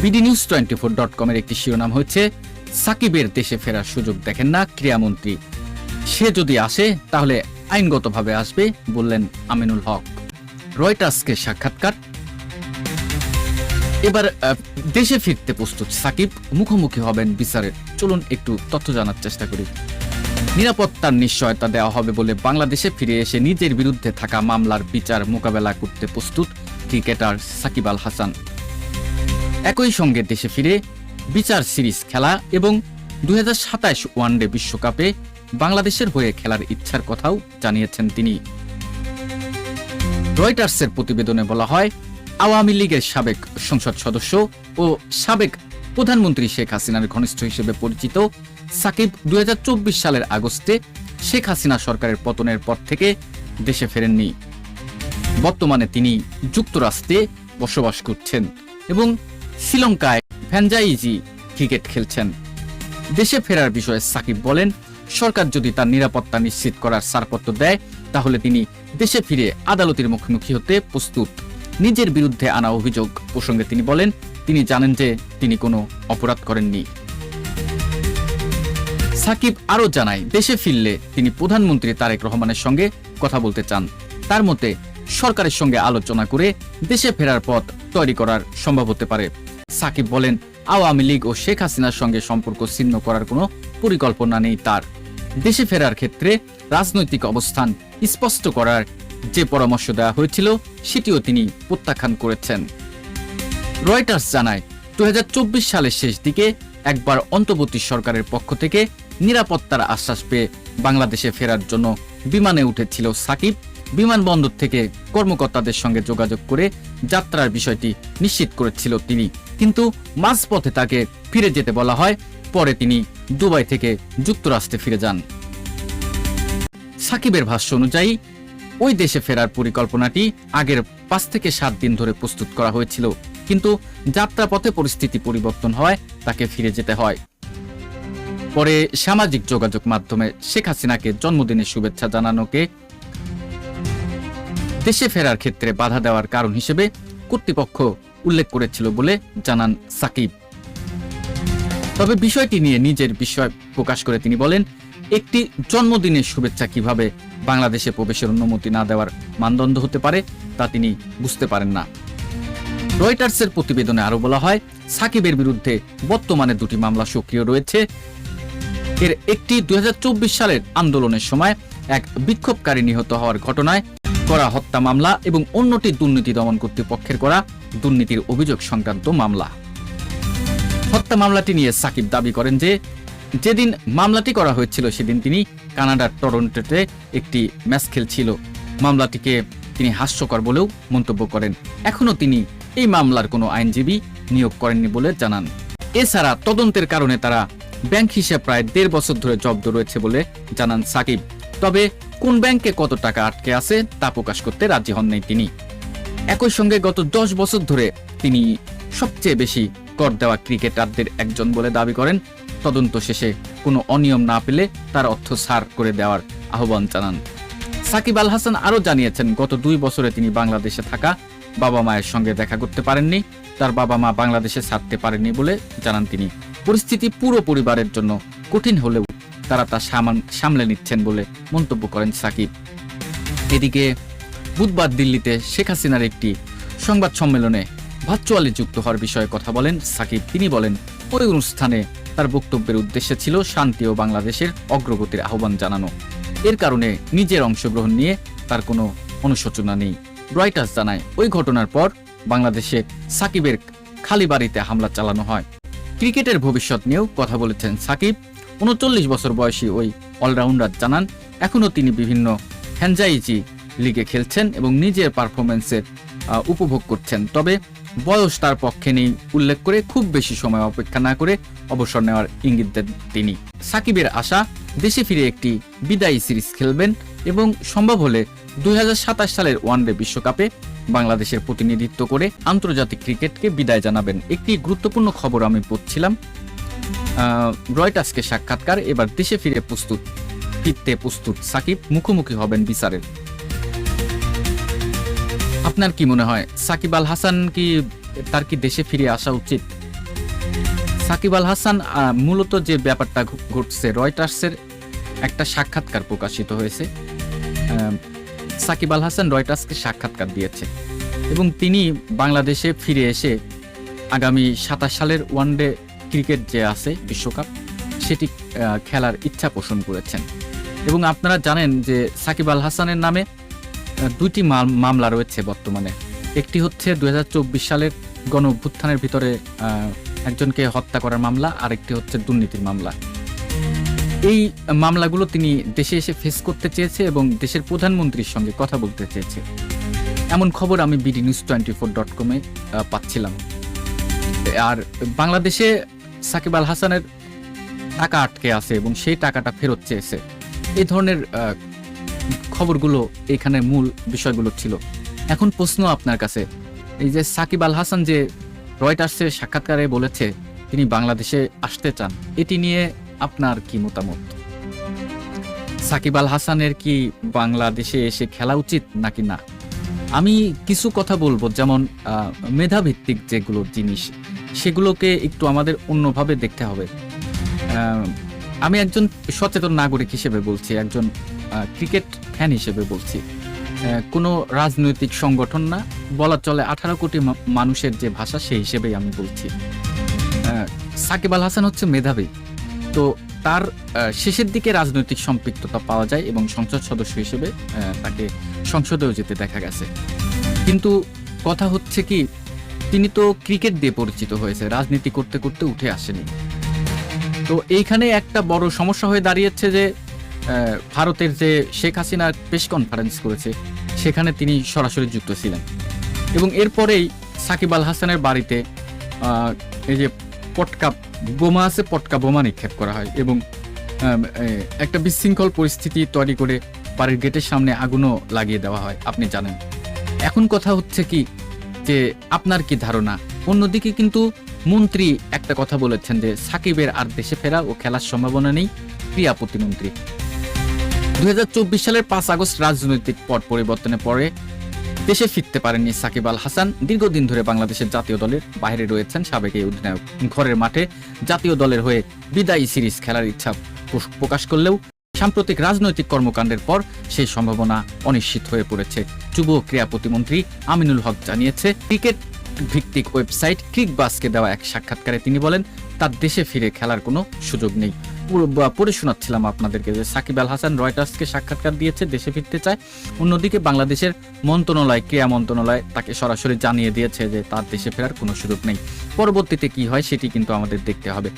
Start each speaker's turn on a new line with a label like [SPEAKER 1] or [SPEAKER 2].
[SPEAKER 1] BDNews24.com এর একটি শিরোনাম হচ্ছে সাকিবের দেশে ফেরার সুযোগ দেখেন না ক্রীড়ামন্ত্রী, সে যদি আসে তাহলে আইনগতভাবে আসবে বললেন আমিনুল হক। রয়টার্সকে সাক্ষাৎকার। এবার দেশে ফিরতে প্রস্তুত সাকিব, মুখোমুখি হবেন বিচারের। চলুন একটু তথ্য জানার চেষ্টা করি। নিরাপত্তার নিশ্চয়তা দেওয়া হবে বলে বাংলাদেশে ফিরে এসে নিজের বিরুদ্ধে থাকা মামলার বিচার মোকাবেলা করতে প্রস্তুত ক্রিকেটার সাকিব আল হাসান। একই সঙ্গে দেশে ফিরে বিচার সিরিজ খেলা এবং 2027 ওয়ানডে বিশ্বকাপে বাংলাদেশের হয়ে খেলার ইচ্ছার কথাও জানিয়েছেন তিনি। রয়টার্সের প্রতিবেদনে বলা হয়, আওয়ামী লীগের সাবেক সংসদ সদস্য ও সাবেক প্রধানমন্ত্রী শেখ হাসিনার ঘনিষ্ঠ হিসেবে পরিচিত সাকিব 2024 সালের আগস্টে শেখ হাসিনা সরকারের পতনের পর থেকে দেশে ফেরেননি। বর্তমানে তিনি যুক্তরাষ্ট্রে বসবাস করছেন এবং শ্রীলঙ্কায় ফ্র্যাঞ্চাইজি ক্রিকেট খেলছেন। দেশে ফেরার বিষয়ে সাকিব বলেন, সরকার যদি তার নিরাপত্তা নিশ্চিত করার ছাড়পত্র দেয় তাহলে তিনি দেশে ফিরে আদালতের মুখোমুখি হতে প্রস্তুত। নিজের বিরুদ্ধে আনা অভিযোগ প্রসঙ্গে তিনি বলেন, তিনি জানেন যে তিনি কোনো অপরাধ করেননি। সাকিব আরও জানায়, দেশে ফিরলে তিনি প্রধানমন্ত্রী তারেক রহমানের সঙ্গে কথা বলতে চান। তার মতে সরকারের সঙ্গে আলোচনা করে দেশে ফেরার পথ তৈরি করার সম্ভব হতে পারে। সাকিব বলেন, আওয়ামী লীগ ও শেখ হাসিনার সঙ্গে সম্পর্ক ছিন্ন করার কোনো পরিকল্পনা নেই তার। দেশে ফেরার ক্ষেত্রে রাজনৈতিক অবস্থান স্পষ্ট করার যে পরামর্শ দেওয়া হয়েছিল সেটিও তিনি প্রত্যাখ্যান করেছেন। রয়টার্স জানায়, 2024 সালের শেষ দিকে একবার অন্তর্বর্তী সরকারের পক্ষ থেকে নিরাপত্তার আশ্বাস পেয়ে বাংলাদেশে ফেরার জন্য বিমানে উঠেছিল সাকিব। বিমানবন্দর থেকে কর্মকর্তাদের সঙ্গে যোগাযোগ করে যাত্রার বিষয়টি নিশ্চিত করেছিল তিনি, কিন্তু মাঝপথে তাকে ফিরে যেতে বলা হয়। পরে তিনি দুবাই থেকে যুক্তরাষ্ট্রে ফিরে যান। সাকিবের ভাষ্য অনুযায়ী ওই দেশে ফেরার পরিকল্পনাটি আগের 5 থেকে 7 দিন ধরে প্রস্তুত করা হয়েছিল, কিন্তু যাত্রাপথে পরিস্থিতি পরিবর্তন হয়, তাকে ফিরে যেতে হয়। পরে সামাজিক যোগাযোগ মাধ্যমে শেখ হাসিনাকে জন্মদিনের শুভেচ্ছা জানানোকে দেশে ফেরার ক্ষেত্রে বাধা দেওয়ার কারণ হিসেবে কর্তৃপক্ষ উল্লেখ করেছিল বলে জানান সাকিব। তবে বিষয়টি নিয়ে নিজের বিষয় প্রকাশ করে তিনি বলেন, একটি জন্মদিনের শুভেচ্ছা কিভাবে বাংলাদেশে প্রবেশের অনুমতি না দেওয়ার মানদণ্ড হতে পারে তা তিনি বুঝতে পারেন না। রয়টার্সের প্রতিবেদনে আরো বলা হয়, সাকিবের বিরুদ্ধে বর্তমানে 2টি মামলা সক্রিয় রয়েছে। এর একটি 2024 সালের আন্দোলনের সময় এক বিক্ষোভকারী নিহত হওয়ার ঘটনায় করা হত্যা মামলা এবং অন্যটি দুর্নীতি দমন কর্তৃপক্ষের করা দুর্নীতির অভিযোগ সংক্রান্ত মামলা। হত্যা মামলাটি নিয়ে সাকিব দাবি করেন যে যেদিন মামলাটি করা হয়েছিল সেদিন তিনি কানাডার টরন্টোতে একটি ম্যাচ খেলছিল। মামলাটিকে তিনি হাস্যকর বলেও মন্তব্য করেন। এখনো তিনি এই মামলার কোনো আইনজীবী নিয়োগ করেননি বলে জানান। এছাড়া তদন্তের কারণে তারা ব্যাংক হিসাব প্রায় 1.5 বছর ধরে জব্দ রয়েছে বলে জানান সাকিব। তবে কোন ব্যাংকে কত টাকা আটকে আছে তা প্রকাশ করতে রাজি হননি তিনি। একই সঙ্গে গত 10 বছর ধরে তিনি সবচেয়ে বেশি কর দেওয়া ক্রিকেটারদের একজন বলে দাবি করেন। তদন্ত শেষে কোনো অনিয়ম না পেলে তার অর্থ ছাড় করে দেওয়ার আহ্বান জানান। সাকিব আল হাসান আরও জানিয়েছেন, গত 2 বছরে তিনি বাংলাদেশে থাকা বাবা মায়ের সঙ্গে দেখা করতে পারেননি। তার বাবা মা বাংলাদেশে ছাড়তে পারেননি বলে জানান তিনি। পরিস্থিতি পুরো পরিবারের জন্য কঠিন হলেও তারা তা সামলে নিচ্ছেন বলে মন্তব্য করেন সাকিব। এদিকে বুধবার দিল্লিতে শেখ হাসিনার একটি সংবাদ সম্মেলনে ভার্চুয়ালি যুক্ত হওয়ার বিষয়ে কথা বলেন সাকিব। তিনি বলেন, ওই অনুষ্ঠানে তার বক্তব্যের উদ্দেশ্য ছিল শান্তি ও বাংলাদেশের অগ্রগতির আহ্বান জানানো। এর কারণে নিজের অংশগ্রহণ নিয়ে তার কোনো অনুশোচনা নেই। রয়টার্স জানায়, ওই ঘটনার পর বাংলাদেশে সাকিবের খালি বাড়িতে হামলা চালানো হয়। ক্রিকেটের ভবিষ্যৎ নিয়েও কথা বলেছেন সাকিব। 39 বছর বয়সী ওই অলরাউন্ডার জানান, এখনও তিনি বিভিন্ন ফ্র্যাঞ্চাইজি লিগে খেলছেন এবং নিজের পারফরমেন্সের উপভোগ করছেন। তবে বয়স তার পক্ষে নেই উল্লেখ করে খুব বেশি সময় অপেক্ষা না করে অবসর নেওয়ার ইঙ্গিত দেন তিনি। সাকিবের আশা, দেশে ফিরে একটি বিদায়ী সিরিজ খেলবেন এবং সম্ভব হলে 2027 সালের ওয়ানডে বিশ্বকাপে বাংলাদেশের প্রতিনিধিত্ব করে আন্তর্জাতিক ক্রিকেটকে বিদায় জানাবেন। একটি গুরুত্বপূর্ণ খবর আমি পড়ছিলাম, রয়টার্সকে সাক্ষাৎকার। এবার দেশে ফিরতে প্রস্তুত সাকিব, মুখোমুখি হবেন বিচারের। আপনার কি মনে হয়, সাকিব আল হাসান তার কি দেশে ফিরে আসা উচিত? সাকিব আল হাসান মূলত যে ব্যাপারটা ঘটছে, রয়টার্সের একটা সাক্ষাৎকার প্রকাশিত হয়েছে। সাকিব আল হাসান রয়টার্সকে সাক্ষাৎকার দিয়েছে এবং তিনি বাংলাদেশে ফিরে এসে আগামী 27 সালের ওয়ানডে ক্রিকেট যে আছে বিশ্বকাপ, সেটি খেলার ইচ্ছা পোষণ করেছেন। এবং আপনারা জানেন যে সাকিব আল হাসানের নামে দুইটি মামলা রয়েছে বর্তমানে। একটি হচ্ছে 2024 সালের গণ অভ্যুত্থানের ভিতরে একজনকে হত্যা করার মামলা, আর একটি হচ্ছে দুর্নীতির মামলা। এই মামলাগুলো তিনি দেশে এসে ফেস করতে চেয়েছে এবং দেশের প্রধানমন্ত্রীর সঙ্গে কথা বলতে চেয়েছে, এমন খবর আমি bdnews24.com এ পাচ্ছিলাম। আর বাংলাদেশে সাকিব আল হাসানের টাকা আটকে আছে এবং সেই টাকাটা ফেরত চেয়েছে, এই ধরনের খবরগুলো এখানে মূল বিষয়গুলো ছিল। এখন প্রশ্ন আপনার কাছে, এই যে সাকিব আল হাসান যে রয়টার্সের সাক্ষাৎকারে বলেছে তিনি বাংলাদেশে আসতে চান, এটি নিয়ে আপনার কি মতামত? সাকিব আল হাসানের কি বাংলাদেশে এসে খেলা উচিত নাকি না? আমি কিছু কথা বলবো, যেমন মেধাভিত্তিক যেগুলো জিনিস, সেগুলোকে একটু আমাদের অন্যভাবে দেখতে হবে। আমি একজন সচেতন নাগরিক হিসেবে বলছি, একজন ক্রিকেট ফ্যান হিসেবে বলছি, কোনো রাজনৈতিক সংগঠন না, বলা চলে 18 কোটি মানুষের যে ভাষা সেই হিসেবেই আমি বলছি। সাকিব আল হাসান হচ্ছে মেধাবী, তো তার শেষের দিকে রাজনৈতিক সম্পৃক্ততা পাওয়া যায় এবং সংসদ সদস্য হিসেবে তাকে সংসদেও যেতে দেখা গেছে। কিন্তু কথা হচ্ছে কি, তিনি তো ক্রিকেট দিয়ে পরিচিত হয়েছে, রাজনীতি করতে করতে উঠে আসেনি। তো এইখানে একটা বড় সমস্যা হয়ে দাঁড়িয়েছে যে ভারতের যে শেখ হাসিনা প্রেস কনফারেন্স করেছে, সেখানে তিনি সরাসরি যুক্ত ছিলেন এবং এরপরেই সাকিব আল হাসানের বাড়িতে এই যে পটকা বোমা আছে, পটকা বোমা নিক্ষেপ করা হয় এবং একটা বিশৃঙ্খল পরিস্থিতি তৈরি করে বাড়ির গেটের সামনে আগুনও লাগিয়ে দেওয়া হয়, আপনি জানেন। এখন কথা হচ্ছে কি, যে আপনার কি ধারণা? অন্যদিকে কিন্তু মন্ত্রী একটা কথা বলেছেন যে সাকিবের আর দেশে ফেরা ও খেলার সম্ভাবনা নেই, ক্রীড়া প্রতিমন্ত্রী। 2024 সালের 5 আগস্ট রাজনৈতিক পট পরিবর্তনের পরে দেশে ফিরতে পারেননি সাকিব আল হাসান। দীর্ঘদিন ধরে বাংলাদেশের জাতীয় দলের বাইরে রয়েছেন সাবেক এই অধিনায়ক। ঘরের মাঠে জাতীয় দলের হয়ে বিদায়ী সিরিজ খেলার ইচ্ছা প্রকাশ করলেও সাম্প্রতিক রাজনৈতিক কর্মকাণ্ডের পর সেই সম্ভাবনা অনিশ্চিত হয়ে পড়েছে। যুব ক্রীড়া প্রতিমন্ত্রী আমিনুল হক জানিয়েছে। ক্রিকেট ভিত্তিক ওয়েবসাইট ক্রিকবাসকে দেওয়া এক সাক্ষাৎকারে তিনি বলেন তার দেশে ফিরে খেলার কোনো সুযোগ নেই। পড়ে শোনাচ্ছিলাম আপনাদেরকে যে সাকিব আল হাসান রয়টার্সকে সাক্ষাৎকার দিয়েছে, দেশে ফিরতে চায়। অন্যদিকে বাংলাদেশের মন্ত্রণালয়, ক্রীড়া মন্ত্রণালয় তাকে সরাসরি জানিয়ে দিয়েছে যে তার দেশে ফেরার কোনো সুযোগ নেই। পরবর্তীতে কি হয় সেটি কিন্তু আমাদের দেখতে হবে।